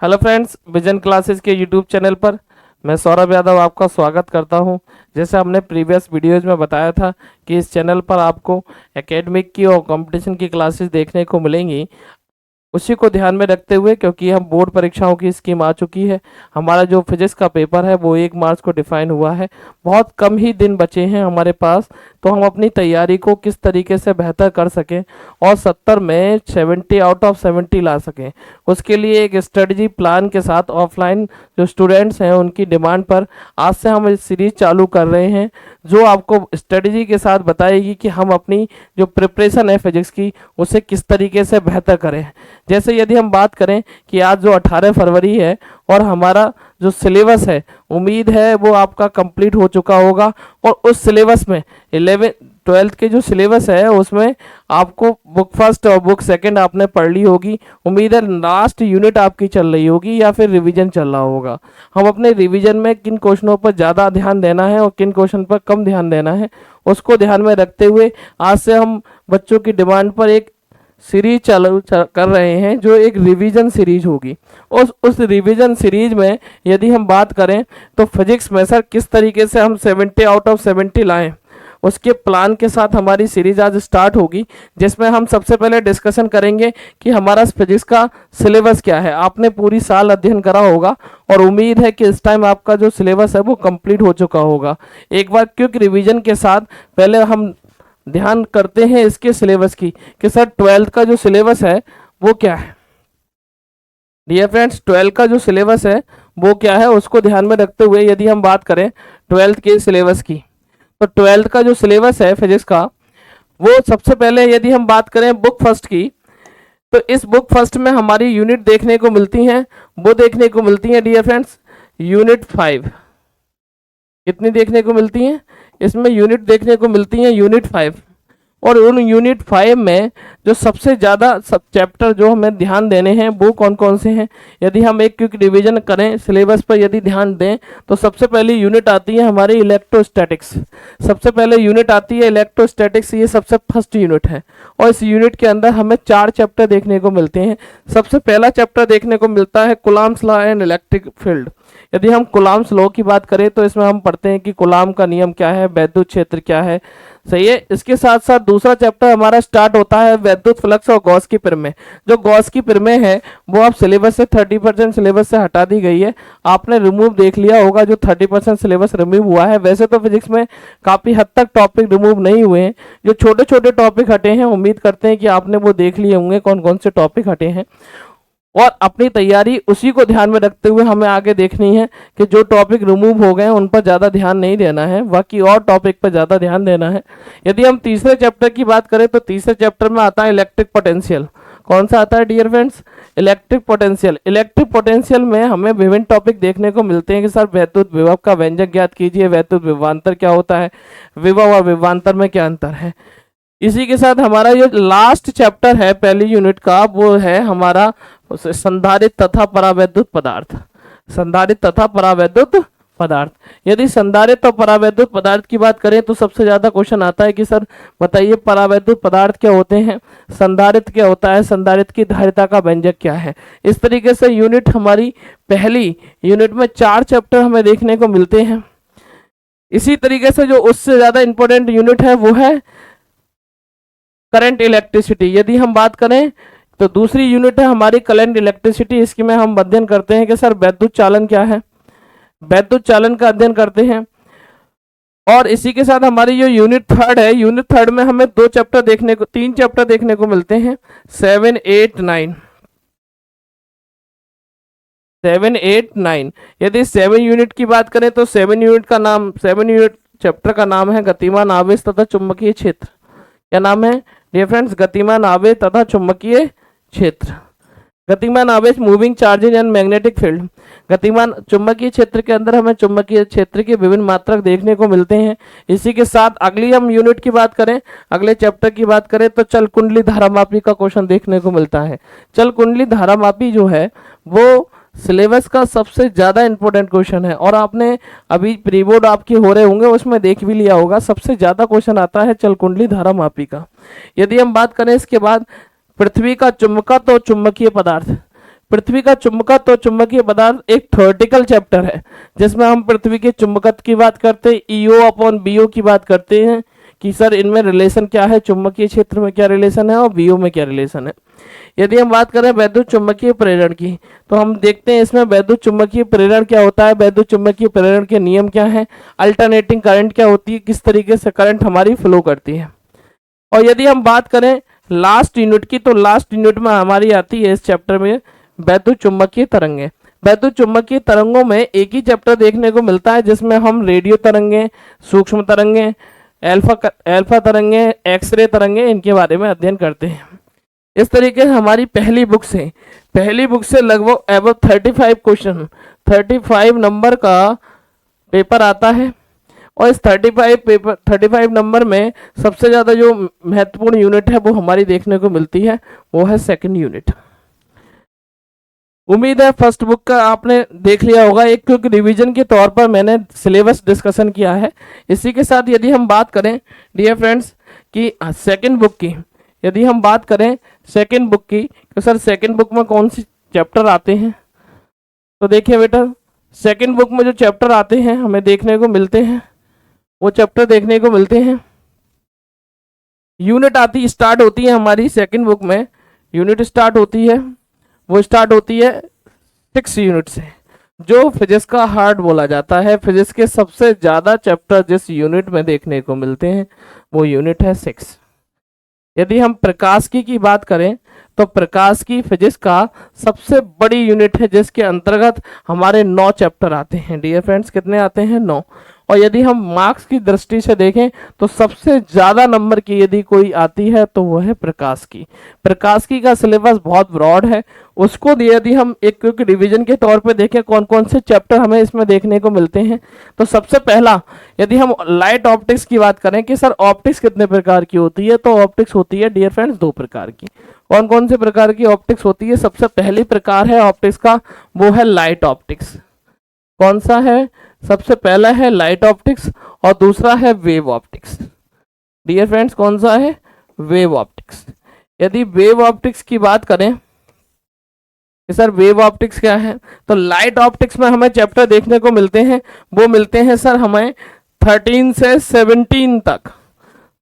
Hello friends, vision classes के YouTube channel पर मैं सौरभ यादव आपका स्वागत करता हूं। जैसे हमने प्रीवियस वीडियोज में बताया था कि इस चैनल पर आपको एकेडमिक की और कंपटीशन की क्लासेस देखने को मिलेंगी। उसी को ध्यान में रखते हुए, क्योंकि हम बोर्ड परीक्षाओं की स्कीम आ चुकी है, हमारा जो फिजिक्स का पेपर है वो 1 मार्च को डिफाइन हुआ है। बहुत कम ही दिन बचे हैं हमारे पास, तो हम अपनी तैयारी को किस तरीके से बेहतर कर सकें और 70 में 70 आउट ऑफ 70 ला सकें, उसके लिए एक स्ट्रेटजी प्लान के साथ ऑफलाइन जो स्टूडेंट्स हैं उनकी डिमांड पर आज से हम इस सीरीज चालू कर रहे हैं, जो आपको स्ट्रेटजी के साथ बताएगी कि हम अपनी जो प्रिपरेशन है फिजिक्स की उसे किस तरीके से बेहतर करें। जैसे यदि हम बात करें कि आज जो 18 फरवरी है और हमारा जो सिलेबस है, उम्मीद है वो आपका कंप्लीट हो चुका होगा। और उस सिलेबस में 11th-12th के जो सिलेबस है उसमें आपको बुक फर्स्ट और बुक सेकंड आपने पढ़ ली होगी। उम्मीद है लास्ट यूनिट आपकी चल रही होगी या फिर रिवीजन चल रहा होगा। हम अपने रिवीजन में किन क्वेश्चनों पर ज़्यादा ध्यान देना है और किन क्वेश्चन पर कम ध्यान देना है उसको ध्यान में रखते हुए आज से हम बच्चों की डिमांड पर एक सीरीज चालू कर रहे हैं, जो एक रिवीजन सीरीज होगी। उस रिवीजन सीरीज में यदि हम बात करें तो फिजिक्स में सर किस तरीके से हम 70 आउट ऑफ 70 लाएं, उसके प्लान के साथ हमारी सीरीज आज स्टार्ट होगी, जिसमें हम सबसे पहले डिस्कशन करेंगे कि हमारा फिजिक्स का सिलेबस क्या है। आपने पूरी साल अध्ययन करा होगा और उम्मीद है कि इस टाइम आपका जो सिलेबस है वो कंप्लीट हो चुका होगा। एक बार क्विक रिवीजन के साथ पहले हम ध्यान करते हैं इसके सिलेबस की कि सर 12th का जो सिलेबस है वो क्या है। डियर फ्रेंड्स, 12th का जो सिलेबस है वो क्या है उसको ध्यान में रखते हुए यदि हम बात करें 12th के सिलेबस की, तो 12th का जो सिलेबस है फिजिक्स का, वो सबसे पहले यदि हम बात करें बुक फर्स्ट की, तो इस बुक फर्स्ट में हमारी यूनिट देखने को मिलती हैं, वो देखने को मिलती हैं डियर फ्रेंड्स यूनिट 5। कितनी देखने को मिलती हैं इसमें? यूनिट देखने को मिलती हैं यूनिट 5। और उन यूनिट 5 में जो सबसे ज़्यादा सब चैप्टर जो हमें ध्यान देने हैं वो कौन कौन से हैं, यदि हम एक क्विक रिवीजन करें सिलेबस पर, यदि ध्यान दें तो सबसे पहली यूनिट आती है हमारी इलेक्ट्रोस्टैटिक्स। सबसे पहले यूनिट आती है इलेक्ट्रोस्टैटिक्स, ये सबसे फर्स्ट यूनिट है और इस यूनिट के अंदर हमें 4 चैप्टर देखने को मिलते हैं। सबसे पहला चैप्टर देखने को मिलता है Coulomb's law and electric field. यदि हम कूलॉम्स लॉ की बात करें तो इसमें हम पढ़ते हैं कि कूलॉम का नियम क्या है, वैद्युत क्षेत्र क्या है, सही है। इसके साथ साथ दूसरा चैप्टर हमारा स्टार्ट होता है वैद्युत फ्लक्स और गॉस की प्रमेय। जो गॉस की प्रमेय है वो अब सिलेबस से 30% सिलेबस से हटा दी गई है। आपने रिमूव देख लिया होगा, जो 30% सिलेबस रिमूव हुआ है। वैसे तो फिजिक्स में काफ़ी हद तक टॉपिक रिमूव नहीं हुए हैं, जो छोटे छोटे टॉपिक हटे हैं उम्मीद करते हैं कि आपने वो देख लिए होंगे कौन कौन से टॉपिक हटे हैं। और अपनी तैयारी उसी को ध्यान में रखते हुए हमें आगे देखनी है कि जो टॉपिक रिमूव हो गए उन पर ज़्यादा ध्यान नहीं देना है, बाकी और टॉपिक पर ज़्यादा ध्यान देना है। यदि हम तीसरे चैप्टर की बात करें तो तीसरे चैप्टर में आता है इलेक्ट्रिक पोटेंशियल। कौन सा आता है dear friends? Electric potential. Electric potential में हमें विभिन्न टॉपिक देखने को मिलते हैं कि सर वैद्युत विभव का व्यंजक ज्ञात कीजिए, वैद्युत विभवांतर क्या होता है, विभव और विभवांतर में क्या अंतर है। इसी के साथ हमारा ये लास्ट चैप्टर है पहली यूनिट का, वो है हमारा संधारित्र तथा परावैद्युत पदार्थ। संधारित्र तथा परावैद्युत पदार्थ। यदि संधारित्र और परावैद्युत पदार्थ की बात करें तो सबसे ज्यादा क्वेश्चन आता है कि सर बताइए परावैद्युत पदार्थ क्या होते हैं, संधारित्र क्या होता है, संधारित्र की धारिता का व्यंजक क्या है। इस तरीके से यूनिट हमारी पहली यूनिट में 4 चैप्टर हमें देखने को मिलते हैं। इसी तरीके से जो उससे ज्यादा इंपॉर्टेंट यूनिट है वो है करंट इलेक्ट्रिसिटी। यदि हम बात करें तो दूसरी यूनिट है हमारी करंट इलेक्ट्रिसिटी। इसकी में हम अध्ययन करते हैं कि सर वैद्युत चालन क्या है, वैद्युत चालन का अध्ययन करते हैं। और इसी के साथ हमारी जो यूनिट 3 है, यूनिट 3 में हमें 2 चैप्टर देखने को, 3 चैप्टर देखने को मिलते हैं, 7, 8, 9। 7, 8, 9। यदि 7 यूनिट की बात करें तो 7 यूनिट चैप्टर का नाम है गतिमान आवेश तथा चुंबकीय क्षेत्र। क्या नाम है डियर फ्रेंड्स? गतिमान आवेश तथा चुंबकीय क्षेत्र। गतिमान आवेश moving charges and magnetic field. गतिमान चुंबकीय क्षेत्र के अंदर हमें चुंबकीय क्षेत्र के विभिन्न मात्रक देखने को मिलते हैं। इसी के साथ अगली हम यूनिट की बात करें, अगले चैप्टर की बात करें तो चल कुंडली धारामापी का क्वेश्चन देखने को मिलता है। चल कुंडली धारामापी जो है वो सिलेबस का सबसे ज़्यादा इंपॉर्टेंट क्वेश्चन है और आपने अभी प्री बोर्ड आपके हो रहे होंगे उसमें देख भी लिया होगा। सबसे ज़्यादा क्वेश्चन आता है चल कुंडली धारामापी का। यदि हम बात करें इसके बाद पृथ्वी का चुंबकत्व और चुंबकीय पदार्थ। पृथ्वी का चुंबकत्व तो चुंबकीय पदार्थ एक थ्योरेटिकल चैप्टर है जिसमें हम पृथ्वी के चुंबकत्व की बात करते हैं, ईओ अपॉन बीओ की बात करते हैं कि सर इनमें रिलेशन क्या है, चुंबकीय क्षेत्र में क्या रिलेशन है और बीओ में क्या रिलेशन है। यदि हम बात करें वैद्युत चुंबकीय प्रेरण की तो हम देखते हैं इसमें वैद्युत चुंबकीय प्रेरण क्या होता है, वैद्युत चुंबकीय प्रेरण के नियम क्या है, अल्टरनेटिंग करंट क्या होती है, किस तरीके से करंट हमारी फ्लो करती है। और यदि हम बात करें लास्ट यूनिट की तो लास्ट यूनिट में हमारी आती है इस चैप्टर में वैद्युत चुंबकीय तरंगे। वैद्युत चुंबकीय तरंगों में एक ही चैप्टर देखने को मिलता है जिसमें हम रेडियो तरंगे, सूक्ष्म तरंगे, अल्फा तरंगे, एक्सरे तरंगे इनके बारे में अध्ययन करते हैं। इस तरीके से हमारी पहली बुक से लगभग अबव 35 क्वेश्चन 35 नंबर का पेपर आता है और इस 35 नंबर में सबसे ज़्यादा जो महत्वपूर्ण यूनिट है वो हमारी देखने को मिलती है, वो है सेकंड यूनिट। उम्मीद है फर्स्ट बुक का आपने देख लिया होगा, एक क्विक रिवीजन के तौर पर मैंने सिलेबस डिस्कशन किया है। इसी के साथ यदि हम बात करें डियर फ्रेंड्स कि सेकंड बुक की, यदि हम बात करें सेकंड बुक की तो सर सेकंड बुक में कौन सी चैप्टर आते हैं, तो देखिए बेटा सेकंड बुक में जो चैप्टर आते हैं हमें देखने को मिलते हैं, वो चैप्टर देखने को मिलते हैं। यूनिट स्टार्ट होती है हमारी सेकंड बुक में, यूनिट स्टार्ट होती है, वो स्टार्ट होती है 6 यूनिट से, जो फिजिक्स का हार्ट बोला जाता है। फिजिक्स के सबसे ज़्यादा चैप्टर जिस यूनिट में देखने को मिलते हैं वो यूनिट है 6। यदि हम प्रकाशिकी की बात करें तो प्रकाशिकी फिजिक्स का सबसे बड़ी यूनिट है जिसके अंतर्गत हमारे 9 चैप्टर आते हैं। डियर फ्रेंड्स कितने आते हैं? 9। और यदि हम मार्क्स की दृष्टि से देखें तो सबसे ज़्यादा नंबर की यदि कोई आती है तो वह है प्रकाशिकी। प्रकाशिकी का सिलेबस बहुत ब्रॉड है, उसको यदि हम एक क्विक रिवीजन के तौर पे देखें कौन कौन से चैप्टर हमें इसमें देखने को मिलते हैं, तो सबसे पहला यदि हम लाइट ऑप्टिक्स की बात करें कि सर ऑप्टिक्स कितने प्रकार की होती है, तो ऑप्टिक्स होती है डियर फ्रेंड्स 2 प्रकार की। कौन कौन से प्रकार की ऑप्टिक्स होती है? सबसे पहली प्रकार है ऑप्टिक्स का वो है लाइट ऑप्टिक्स। कौन सा है? सबसे पहला है लाइट ऑप्टिक्स और दूसरा है वेव ऑप्टिक्स। डियर फ्रेंड्स कौन सा है? Wave optics. यदि वेव ऑप्टिक्स की बात करें कि सर वेव ऑप्टिक्स क्या है, तो लाइट ऑप्टिक्स में हमें चैप्टर देखने को मिलते हैं, वो मिलते हैं सर हमें 13 से 17 तक।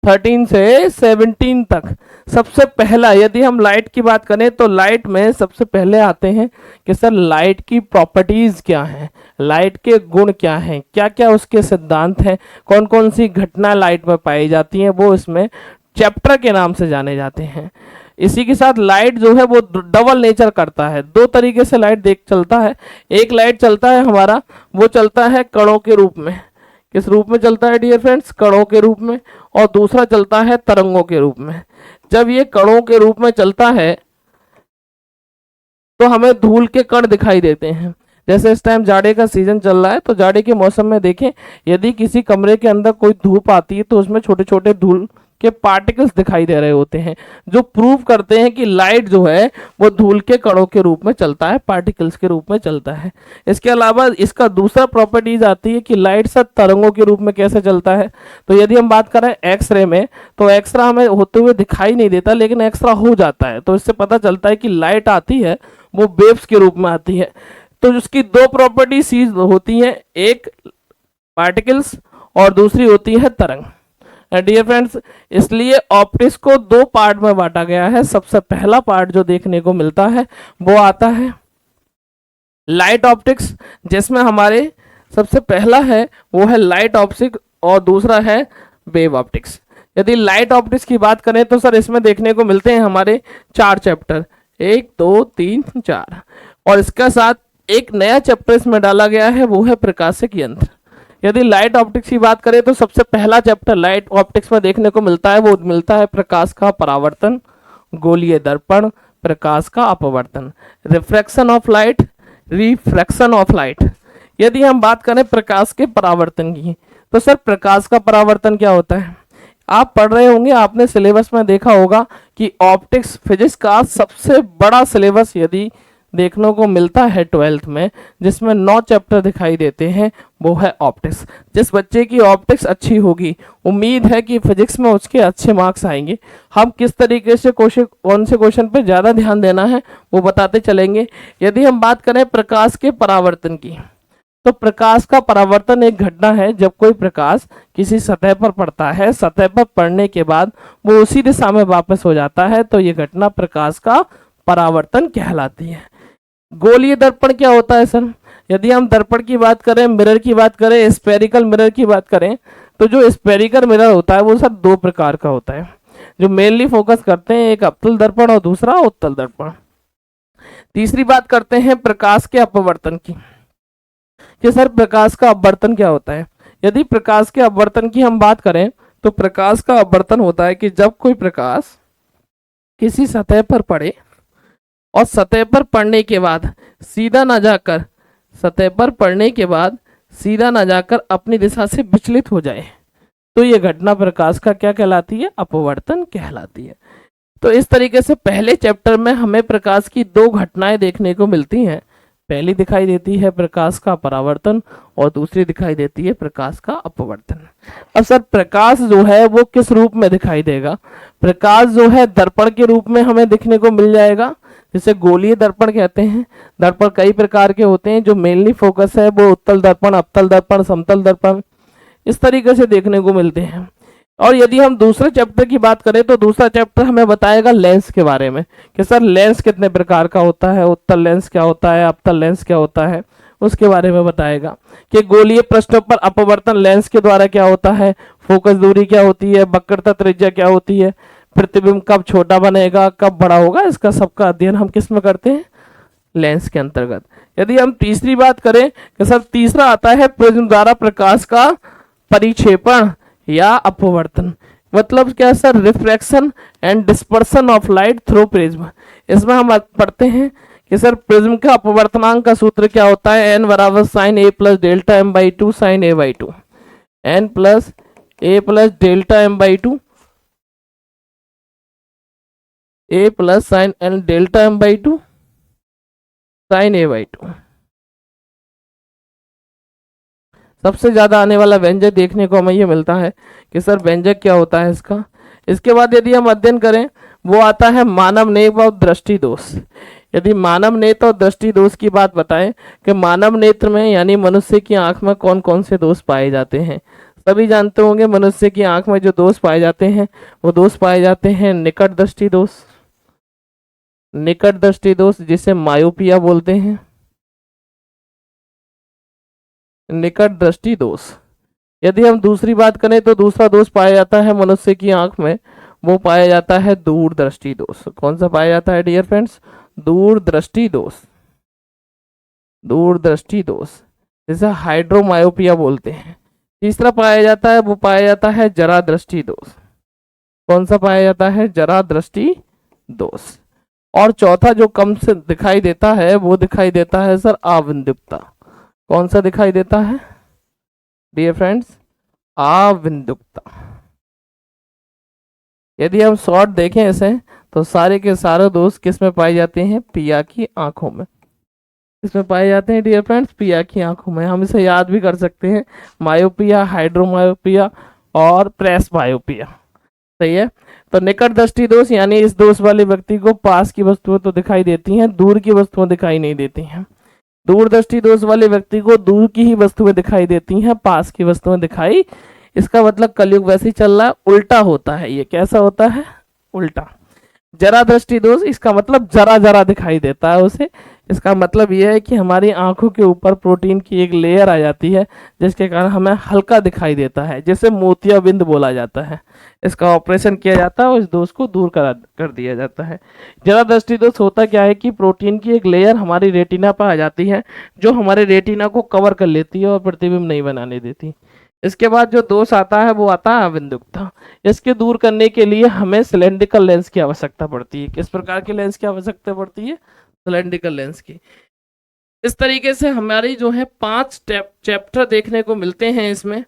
13 से 17 तक। सबसे पहला यदि हम लाइट की बात करें तो लाइट में सबसे पहले आते हैं कि सर लाइट की प्रॉपर्टीज क्या हैं, लाइट के गुण क्या हैं, क्या क्या उसके सिद्धांत हैं, कौन कौन सी घटना लाइट में पाई जाती हैं, वो इसमें चैप्टर के नाम से जाने जाते हैं। इसी के साथ लाइट जो है वो डबल नेचर करता है, 2 तरीके से लाइट चलता है। एक लाइट चलता है हमारा, वो चलता है कणों के रूप में। किस रूप में चलता है डियर फ्रेंड्स? कणों के रूप में। और दूसरा चलता है तरंगों के रूप में। जब ये कणों के रूप में चलता है तो हमें धूल के कण दिखाई देते हैं। जैसे इस टाइम जाड़े का सीजन चल रहा है तो जाड़े के मौसम में देखें यदि किसी कमरे के अंदर कोई धूप आती है तो उसमें छोटे छोटे धूल के पार्टिकल्स दिखाई दे रहे होते हैं, जो प्रूव करते हैं कि लाइट जो है वो धूल के कणों के रूप में चलता है, पार्टिकल्स के रूप में चलता है। इसके अलावा इसका दूसरा प्रॉपर्टीज आती है कि लाइट सर तरंगों के रूप में कैसे चलता है। तो यदि हम बात करें एक्सरे में तो एक्सरा हमें होते हुए दिखाई नहीं देता लेकिन एक्सरा हो जाता है, तो इससे पता चलता है कि लाइट आती है वो वेव्स के रूप में आती है। तो उसकी 2 प्रॉपर्टीज होती हैं, एक पार्टिकल्स और दूसरी होती है तरंग। डियर फ्रेंड्स इसलिए ऑप्टिक्स को 2 पार्ट में बांटा गया है। सबसे पहला पार्ट जो देखने को मिलता है वो आता है लाइट ऑप्टिक्स, जिसमें हमारे सबसे पहला है वो है लाइट ऑप्टिक्स और दूसरा है वेव ऑप्टिक्स। यदि लाइट ऑप्टिक्स की बात करें तो सर इसमें देखने को मिलते हैं हमारे 4 चैप्टर, 1 2 3 4, और इसका साथ एक नया चैप्टर इसमें डाला गया है वो है प्रकाशिक यंत्र। यदि लाइट ऑप्टिक्स की बात करें तो सबसे पहला चैप्टर लाइट ऑप्टिक्स में देखने को मिलता है वो मिलता है प्रकाश का परावर्तन, गोलीय दर्पण, प्रकाश का अपवर्तन, refraction of light, refraction of light. यदि हम बात करें प्रकाश के परावर्तन की तो सर प्रकाश का परावर्तन क्या होता है? आप पढ़ रहे होंगे, आपने सिलेबस में देखा होगा कि ऑप्टिक्स फिजिक्स का सबसे बड़ा सिलेबस यदि देखने को मिलता है 12th में, जिसमें 9 चैप्टर दिखाई देते हैं, वो है ऑप्टिक्स। जिस बच्चे की ऑप्टिक्स अच्छी होगी, उम्मीद है कि फिजिक्स में उसके अच्छे मार्क्स आएंगे। हम किस तरीके से कौन से क्वेश्चन पे ज़्यादा ध्यान देना है वो बताते चलेंगे। यदि हम बात करें प्रकाश के परावर्तन की, तो प्रकाश का परावर्तन एक घटना है जब कोई प्रकाश किसी सतह पर पड़ता है, सतह पर पड़ने के बाद वो उसी दिशा में वापस हो जाता है, तो ये घटना प्रकाश का परावर्तन कहलाती है। गोलीय दर्पण क्या होता है सर? यदि हम दर्पण की बात करें, मिरर की बात करें, स्फेरिकल मिरर की बात करें, तो जो स्फेरिकल मिरर होता है वो सर 2 प्रकार का होता है जो मेनली फोकस करते हैं, एक अवतल दर्पण और दूसरा उत्तल दर्पण। तीसरी बात करते हैं प्रकाश के अपवर्तन की, कि सर प्रकाश का अपवर्तन क्या होता है। यदि प्रकाश के अपवर्तन की हम बात करें, तो प्रकाश का अपवर्तन होता है कि जब कोई प्रकाश किसी सतह पर पड़े और सतह पर पड़ने के बाद सीधा ना जाकर, सतह पर पड़ने के बाद सीधा ना जाकर अपनी दिशा से विचलित हो जाए, तो ये घटना प्रकाश का क्या कहलाती है? अपवर्तन कहलाती है। तो इस तरीके से पहले चैप्टर में हमें प्रकाश की 2 घटनाएं देखने को मिलती हैं। पहली दिखाई देती है प्रकाश का परावर्तन और दूसरी दिखाई देती है प्रकाश का अपवर्तन। अब सर प्रकाश जो है वो किस रूप में दिखाई देगा? प्रकाश जो है दर्पण के रूप में हमें दिखने को मिल जाएगा, जिसे गोलीय दर्पण कहते हैं। दर्पण कई प्रकार के होते हैं, जो मेनली फोकस है वो उत्तल दर्पण, अवतल दर्पण, समतल दर्पण, इस तरीके से देखने को मिलते हैं। और यदि हम दूसरे चैप्टर की बात करें, तो दूसरा चैप्टर हमें बताएगा लेंस के बारे में, कि सर लेंस कितने प्रकार का होता है, उत्तल लेंस क्या होता है, अवतल लेंस क्या होता है, उसके बारे में बताएगा। कि गोलीय पृष्ठों पर अपवर्तन लेंस के द्वारा क्या होता है, फोकस दूरी क्या होती है, वक्रता त्रिज्या क्या होती है, प्रतिबिंब कब छोटा बनेगा, कब बड़ा होगा, इसका सबका अध्ययन हम किस में करते हैं? लेंस के अंतर्गत। यदि हम तीसरी बात करें, कि सर तीसरा आता है प्रिज्म द्वारा प्रकाश का परिक्षेपण या अपवर्तन। मतलब क्या sir? Refraction and dispersion of light through prism. इसमें हम पढ़ते हैं कि सर प्रिज्म का अपवर्तनांक का सूत्र क्या होता है? n बराबर sine A plus delta M by two sine A by two, N plus A plus delta M by two, A plus sine N delta M by two sine A by two. सबसे ज्यादा आने वाला व्यंजक देखने को हमें ये मिलता है कि सर व्यंजक क्या होता है इसका। इसके बाद यदि हम अध्ययन करें, वो आता है मानव नेत्र और दृष्टि दोष। यदि मानव नेत्र और दृष्टि दोष की बात बताएं कि मानव नेत्र में यानी मनुष्य की आंख में कौन कौन से दोष पाए जाते हैं। सभी जानते होंगे मनुष्य की आंख में जो दोष पाए जाते हैं, वो दोष पाए जाते हैं निकट दृष्टि दोष, निकट दृष्टि दोष जिसे मायोपिया बोलते हैं, निकट दृष्टि दोष। यदि हम दूसरी बात करें, तो दूसरा दोष पाया जाता है मनुष्य की आंख में, वो पाया जाता है दूरदृष्टि दोष। कौन सा पाया जाता है डियर फ्रेंड्स? दूरदृष्टि दोष, दूरदृष्टि दोष जिसे हाइड्रोमायोपिया बोलते हैं। तीसरा पाया जाता है, वो पाया जाता है जरा दृष्टि दोष। कौन सा पाया जाता है? जरा दृष्टि दोष। और चौथा जो कम से दिखाई देता है, वो दिखाई देता है सर अविंदुकता। कौन सा दिखाई देता है डियर फ्रेंड्स? अविंदुकता। यदि हम शॉर्ट देखें इसे, तो सारे के सारे दोष किस में पाए जाते हैं? पिया की आंखों में। इसमें पाए जाते हैं डियर फ्रेंड्स? पिया की आंखों में। हम इसे याद भी कर सकते हैं, मायोपिया, हाइड्रोमायोपिया और प्रेस मायोपिया। सही है। तो निकट दृष्टि दोष यानी इस दोष वाले व्यक्ति को पास की वस्तुएं तो दिखाई देती हैं, दूर की वस्तुएं दिखाई नहीं देती हैं। दूरदृष्टि दोष वाले व्यक्ति को दूर की ही वस्तुएं दिखाई देती हैं, पास की वस्तुएं दिखाई। इसका मतलब कलयुग वैसे ही चल रहा है, उल्टा होता है। ये कैसा होता है? उल्टा। जरा दृष्टि दोष, इसका मतलब जरा जरा दिखाई देता है उसे। इसका मतलब यह है कि हमारी आंखों के ऊपर प्रोटीन की एक लेयर आ जाती है, जिसके कारण हमें हल्का दिखाई देता है, जिसे मोतियाबिंद बोला जाता है। इसका ऑपरेशन किया जाता है और इस दोष को दूर कर दिया जाता है। जरा दृष्टि दोष होता क्या है कि प्रोटीन की एक लेयर हमारी रेटिना पर आ जाती है, जो हमारे रेटिना को कवर कर लेती है और प्रतिबिंब नहीं बनाने देती। इसके बाद जो दोष आता है, वो आता है अविंदुकता। इसके दूर करने के लिए हमें सिलेंड्रिकल लेंस की आवश्यकता पड़ती है। किस प्रकार के लेंस की आवश्यकता पड़ती है? सिलेंड्रिकल लेंस की। इस तरीके से हमारी जो है 5 चैप्टर देखने को मिलते हैं इसमें।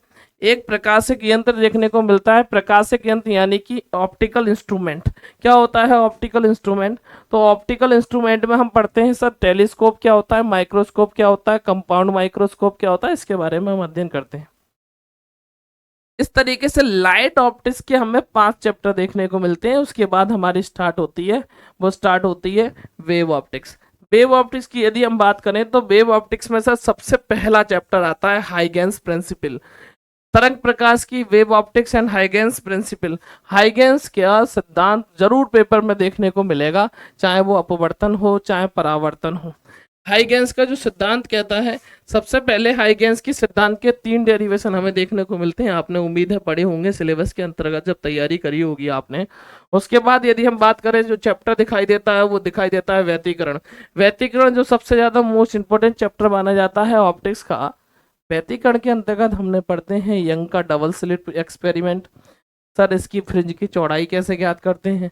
एक प्रकाशिक यंत्र देखने को मिलता है। प्रकाशिक यंत्र यानी कि ऑप्टिकल इंस्ट्रूमेंट। क्या होता है ऑप्टिकल इंस्ट्रूमेंट? तो ऑप्टिकल इंस्ट्रूमेंट में हम पढ़ते हैं सर टेलीस्कोप क्या होता है, माइक्रोस्कोप क्या होता है, कंपाउंड माइक्रोस्कोप क्या होता है, इसके बारे में हम अध्ययन करते हैं। इस तरीके से लाइट ऑप्टिक्स के हमें 5 चैप्टर देखने को मिलते हैं। उसके बाद हमारी स्टार्ट होती है, वो स्टार्ट होती है वेव ऑप्टिक्स। वेव ऑप्टिक्स की यदि हम बात करें तो वेव ऑप्टिक्स में सर सबसे पहला चैप्टर आता है हाइगेंस प्रिंसिपल। तरंग प्रकाश की wave optics and Huygens principle. Huygens का सिद्धांत जरूर पेपर में देखने को मिलेगा, चाहे वो अपवर्तन हो चाहे परावर्तन हो। हाइगेंस का जो सिद्धांत कहता है, सबसे पहले हाइगेंस की सिद्धांत के 3 डेरिवेशन हमें देखने को मिलते हैं। आपने उम्मीद है पढ़े होंगे सिलेबस के अंतर्गत जब तैयारी करी होगी आपने। उसके बाद यदि हम बात करें जो चैप्टर दिखाई देता है वो दिखाई देता है व्यतिकरण। व्यतिकरण जो सबसे ज्यादा मोस्ट इंपोर्टेंट चैप्टर माना जाता है ऑप्टिक्स का। व्यतिकरण के अंतर्गत हमने पढ़ते हैं यंग का डबल स्लिट एक्सपेरिमेंट। सर इसकी फ्रिंज की चौड़ाई कैसे ज्ञात करते हैं।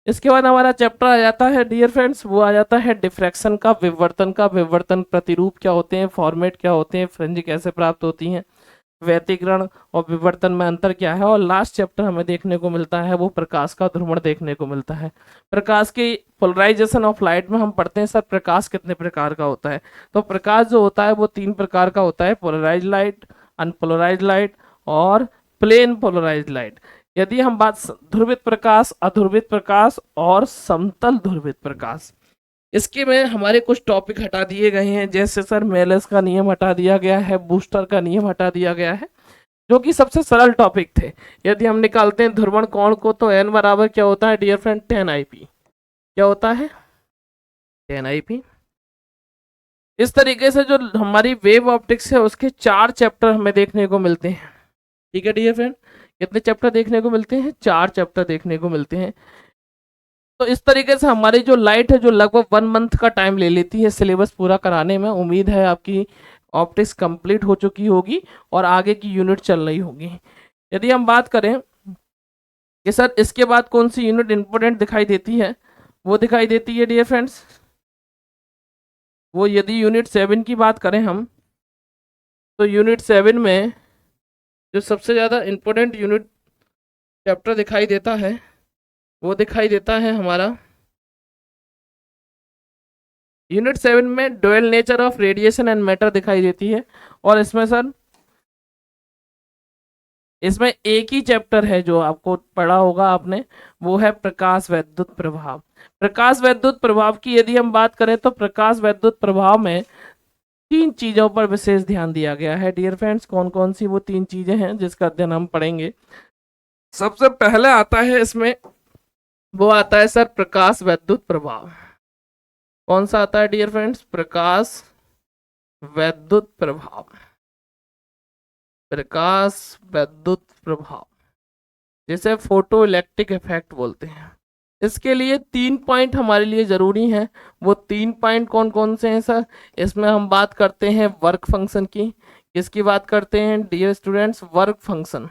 इसके बाद हमारा चैप्टर आ जाता है डियर फ्रेंड्स, वो आ जाता है डिफ्रैक्शन का, विवर्तन का। विवर्तन प्रतिरूप क्या होते हैं, फॉर्मेट क्या होते हैं, फ्रिंज कैसे प्राप्त होती हैं, व्यतिकरण और विवर्तन में अंतर क्या है। और लास्ट चैप्टर हमें देखने को मिलता है वो प्रकाश का ध्रुवण देखने को मिलता है। प्रकाश की पोलराइजेशन ऑफ लाइट में हम पढ़ते हैं सर प्रकाश कितने प्रकार का होता है। तो प्रकाश जो होता है वो 3 प्रकार का होता है, पोलराइज लाइट, अनपोलराइज लाइट और प्लेन पोलराइज लाइट। यदि हम बात ध्रुवित प्रकाश, अध्रुवित प्रकाश और समतल ध्रुवित प्रकाश, इसके में हमारे कुछ टॉपिक हटा दिए गए हैं। जैसे सर मेलस का नियम हटा दिया गया है, बूस्टर का नियम हटा दिया गया है, जो कि सबसे सरल टॉपिक थे। यदि हम निकालते हैं ध्रुवण कोण को तो n बराबर क्या होता है डियर फ्रेंड, 10 IP। क्या होता है 10 IP। इस तरीके से जो हमारी वेव ऑप्टिक्स है उसके 4 चैप्टर हमें देखने को मिलते हैं। ठीक है डियर फ्रेंड, कितने चैप्टर देखने को मिलते हैं, 4 चैप्टर देखने को मिलते हैं। तो इस तरीके से हमारी जो लाइट है जो लगभग 1 मंथ का टाइम ले लेती है सिलेबस पूरा कराने में। उम्मीद है आपकी ऑप्टिक्स कंप्लीट हो चुकी होगी और आगे की यूनिट चल रही होगी। यदि हम बात करें कि सर इसके बाद कौन सी यूनिट इंपोर्टेंट दिखाई देती है, वो दिखाई देती है डियर फ्रेंड्स, वो यदि यूनिट 7 की बात करें हम, तो यूनिट 7 में जो सबसे ज़्यादा इंपॉर्टेंट यूनिट चैप्टर दिखाई देता है वो दिखाई देता है हमारा यूनिट 7 में dual nature of radiation and matter दिखाई देती है। और इसमें सर इसमें एक ही चैप्टर है जो आपको पढ़ा होगा आपने, वो है प्रकाश वैद्युत प्रभाव। प्रकाश वैद्युत प्रभाव की यदि हम बात करें तो प्रकाश वैद्युत प्रभाव में 3 चीजों पर विशेष ध्यान दिया गया है डियर फ्रेंड्स। कौन कौन सी वो 3 चीजें हैं जिसका अध्ययन हम पढ़ेंगे। सबसे पहले आता है इसमें, वो आता है सर प्रकाश वैद्युत प्रभाव। कौन सा आता है डियर फ्रेंड्स, प्रकाश वैद्युत प्रभाव। प्रकाश वैद्युत प्रभाव जिसे फोटो इलेक्ट्रिक इफेक्ट बोलते हैं। इसके लिए 3 पॉइंट हमारे लिए जरूरी हैं। वो 3 पॉइंट कौन कौन से हैं सर, इसमें हम बात करते हैं वर्क फंक्शन की। किसकी बात करते हैं डियर स्टूडेंट्स, वर्क फंक्शन,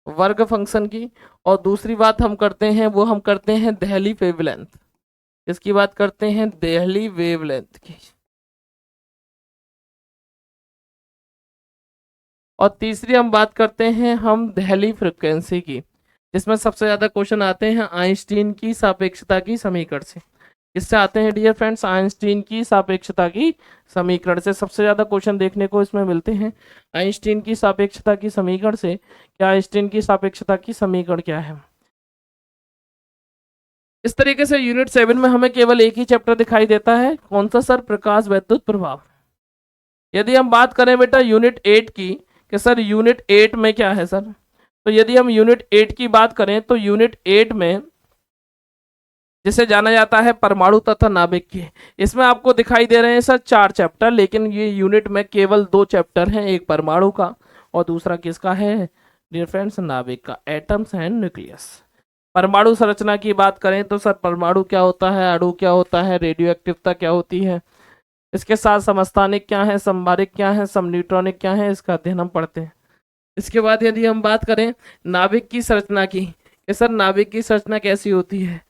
वर्ग फंक्शन की। और दूसरी बात हम करते हैं वो हम करते हैं देहली वेवलेंथ। इसकी बात करते हैं देहली वेवलेंथ की। और तीसरी हम बात करते हैं हम देहली फ्रिक्वेंसी की, जिसमें सबसे ज्यादा क्वेश्चन आते हैं आइंस्टीन की सापेक्षता की समीकरण से। इससे आते हैं डियर फ्रेंड्स आइंस्टीन की सापेक्षता की समीकरण से सबसे ज्यादा क्वेश्चन देखने को इसमें मिलते हैं। आइंस्टीन की सापेक्षता की समीकरण से, क्या आइंस्टीन की सापेक्षता की समीकरण क्या है। इस तरीके से यूनिट 7 में हमें केवल एक ही चैप्टर दिखाई देता है, कौन सा सर, प्रकाश वैद्युत प्रभाव। यदि हम बात करें बेटा यूनिट 8 की, कि सर यूनिट 8 में क्या है सर, तो यदि हम यूनिट 8 की बात करें तो यूनिट 8 में जिसे जाना जाता है परमाणु तथा नाभिक की, इसमें आपको दिखाई दे रहे हैं सर 4 चैप्टर, लेकिन ये यूनिट में केवल 2 चैप्टर हैं, एक परमाणु का और दूसरा किसका है डियर फ्रेंड्स, नाभिक का, एटम्स एंड न्यूक्लियस। परमाणु संरचना की बात करें तो सर परमाणु क्या होता है, अणु क्या होता है, रेडियो एक्टिवता क्या होती है, इसके साथ समस्थानिक क्या है, संभारिक क्या है, समन्यूट्रॉनिक क्या है, इसका अध्ययन हम पढ़ते हैं। इसके बाद यदि हम बात करें नाभिक की संरचना की, कि सर नाभिक की संरचना कैसी होती है।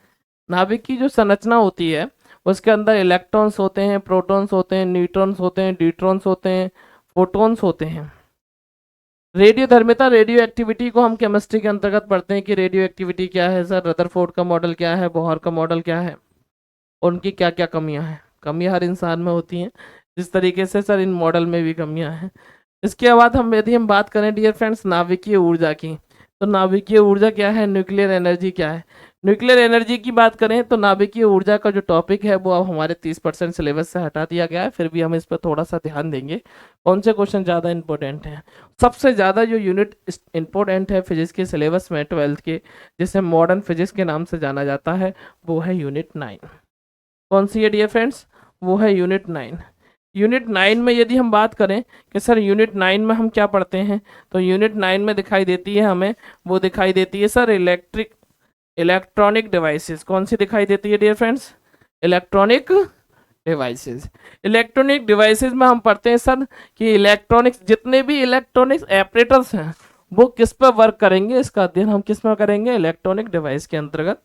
नाभिक की जो संरचना होती है उसके अंदर इलेक्ट्रॉन्स होते हैं, प्रोटॉन्स होते हैं, न्यूट्रॉन्स होते हैं, ड्यूट्रॉन्स होते हैं, फोटॉन्स होते हैं। रेडियोधर्मिता, रेडियो एक्टिविटी को हम केमिस्ट्री के अंतर्गत पढ़ते हैं कि रेडियो एक्टिविटी क्या है सर, रदरफोर्ड का मॉडल क्या है, बोहर का मॉडल क्या है, उनकी क्या क्या कमियां हैं। कमियां हर इंसान में होती हैं, जिस तरीके से सर इन मॉडल में भी कमियां हैं। इसके बाद हम यदि हम बात करें डियर फ्रेंड्स नाभिकीय ऊर्जा की, तो नाभिकीय ऊर्जा क्या है, न्यूक्लियर एनर्जी क्या है। न्यूक्लियर एनर्जी की बात करें तो नाभिकीय ऊर्जा का जो टॉपिक है वो अब हमारे 30% सिलेबस से हटा दिया गया है, फिर भी हम इस पर थोड़ा सा ध्यान देंगे। कौन से क्वेश्चन ज़्यादा इंपॉर्टेंट हैं। सबसे ज़्यादा जो यूनिट इंपॉर्टेंट है फिजिक्स के सिलेबस में 12th के, जिसे मॉडर्न फिजिक्स के नाम से जाना जाता है, वो है यूनिट 9। कौन सी है डियर फ्रेंड्स, वो है यूनिट 9। यूनिट 9 में यदि हम बात करें कि सर यूनिट 9 में हम क्या पढ़ते हैं, तो यूनिट 9 में दिखाई देती है हमें, वो दिखाई देती है सर इलेक्ट्रॉनिक डिवाइसेस। कौन सी दिखाई देती है dear friends, electronic devices. Electronic devices में हम पढ़ते हैं सर कि इलेक्ट्रॉनिक्स, जितने भी इलेक्ट्रॉनिक्स ऑपरेटर्स हैं वो किस पर वर्क करेंगे, इसका अध्ययन हम किस में करेंगे, इलेक्ट्रॉनिक डिवाइस के अंतर्गत।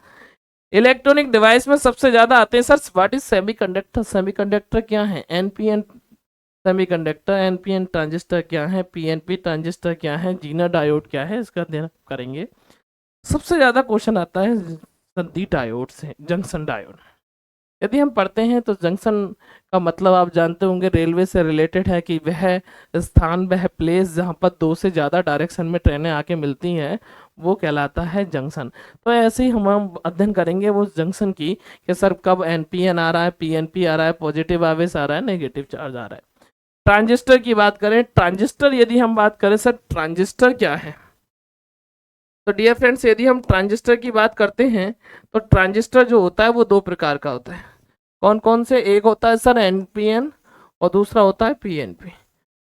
इलेक्ट्रॉनिक डिवाइस में सबसे ज्यादा आते हैं sir what is semiconductor. Semiconductor क्या है, एनपीएन सेमीकंडक्टर, एनपीएन ट्रांजिस्टर क्या है, पीएनपी ट्रांजिस्टर क्या है, जीना डायोड क्या है, इसका अध्ययन करेंगे। सबसे ज्यादा क्वेश्चन आता है डी डायोड से, जंक्शन डायोड। यदि हम पढ़ते हैं तो जंक्शन का मतलब आप जानते होंगे रेलवे से रिलेटेड है कि वह स्थान, वह प्लेस जहाँ पर दो से ज़्यादा डायरेक्शन में ट्रेनें आके मिलती हैं, वो कहलाता है जंक्शन। तो ऐसे ही हम अध्ययन करेंगे वो जंक्शन की कि सर कब एनपीएन आ रहा है, पीएनपी आ रहा है, पॉजिटिव आवेश आ रहा है, नेगेटिव चार्ज आ रहा है। ट्रांजिस्टर की बात करें, ट्रांजिस्टर यदि हम बात करें सर ट्रांजिस्टर क्या है, तो डियर फ्रेंड्स यदि हम ट्रांजिस्टर की बात करते हैं तो ट्रांजिस्टर जो होता है वो दो प्रकार का होता है। कौन कौन से, एक होता है सर एनपीएन और दूसरा होता है पीएनपी।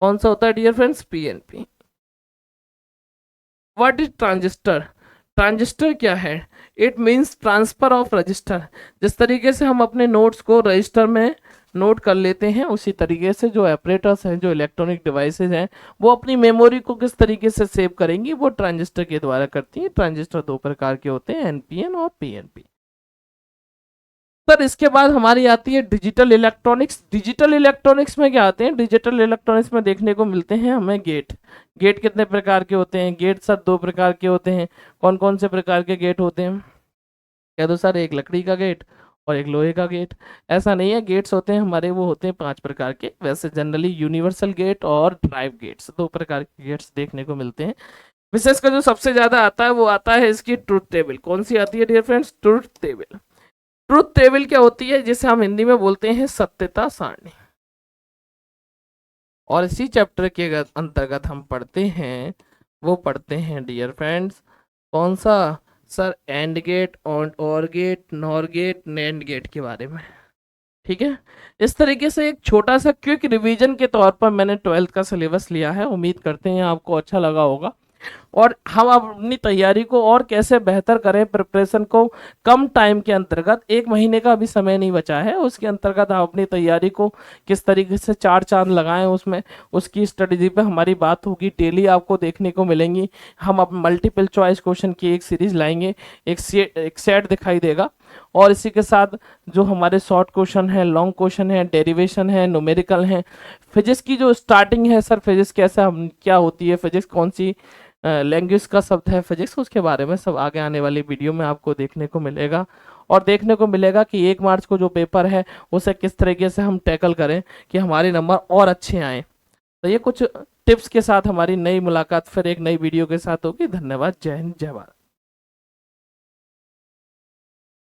कौन सा होता है dear friends, PNP. What is transistor, transistor क्या है, it means transfer of register. जिस तरीके से हम अपने नोट्स को रजिस्टर में नोट कर लेते हैं, उसी तरीके से जो ऑपरेटर्स हैं, जो इलेक्ट्रॉनिक डिवाइसेस हैं, वो अपनी मेमोरी को किस तरीके से सेव करेंगी, वो ट्रांजिस्टर के द्वारा करती हैं। ट्रांजिस्टर दो प्रकार के होते हैं, एनपीएन और पीएनपी। सर इसके बाद हमारी आती है डिजिटल इलेक्ट्रॉनिक्स। डिजिटल इलेक्ट्रॉनिक्स में क्या आते हैं, डिजिटल इलेक्ट्रॉनिक्स में देखने को मिलते हैं हमें गेट। गेट कितने प्रकार के होते हैं, गेट सर दो प्रकार के होते हैं। कौन कौन से प्रकार के गेट होते हैं, कह दो सर, एक लकड़ी का गेट और एक लोहे का गेट। ऐसा नहीं है, गेट्स होते हैं हमारे, वो होते हैं 5 प्रकार के। वैसे जनरली यूनिवर्सल गेट और ड्राइव गेट्स, दो प्रकार के गेट्स देखने को मिलते हैं। विशेषकर जो सबसे ज्यादा आता है वो आता है इसकी ट्रूथ टेबल। कौन सी आती है dear friends, truth table. Truth table क्या होती है, जिसे हम हिंदी में बोलते हैं सत्यता सारणी। और इसी चैप्टर के अंतर्गत हम पढ़ते हैं, वो पढ़ते हैं डियर फ्रेंड्स, कौन सा sir, AND gate, OR gate, NOR gate, NAND gate के बारे में। ठीक है, इस तरीके से एक छोटा सा क्विक रिवीजन के तौर पर मैंने 12th का सिलेबस लिया है। उम्मीद करते हैं आपको अच्छा लगा होगा। और हम अपनी तैयारी को और कैसे बेहतर करें, प्रिपरेशन को कम टाइम के अंतर्गत, 1 महीने का अभी समय नहीं बचा है, उसके अंतर्गत आप अपनी तैयारी को किस तरीके से 4 चांद लगाएं, उसमें उसकी स्ट्रेटजी पे हमारी बात होगी। डेली आपको देखने को मिलेंगी। हम अब मल्टीपल चॉइस क्वेश्चन की एक सीरीज लाएंगे, एक सेट दिखाई देगा। और इसी के साथ जो हमारे शॉर्ट क्वेश्चन है, लॉन्ग क्वेश्चन है, डेरिवेशन है, न्यूमेरिकल है, फिजिक्स की जो स्टार्टिंग है सर, फिजिक्स कैसा क्या होती है, फिजिक्स कौन सी लैंग्वेज का शब्द है फिजिक्स, उसके बारे में सब आगे आने वाली वीडियो में आपको देखने को मिलेगा। और देखने को मिलेगा कि 1 मार्च को जो पेपर है उसे किस तरीके से हम टैकल करें कि हमारे नंबर और अच्छे आएँ। तो ये कुछ टिप्स के साथ हमारी नई मुलाकात फिर एक नई वीडियो के साथ होगी। धन्यवाद, जय हिंद, जय भारत।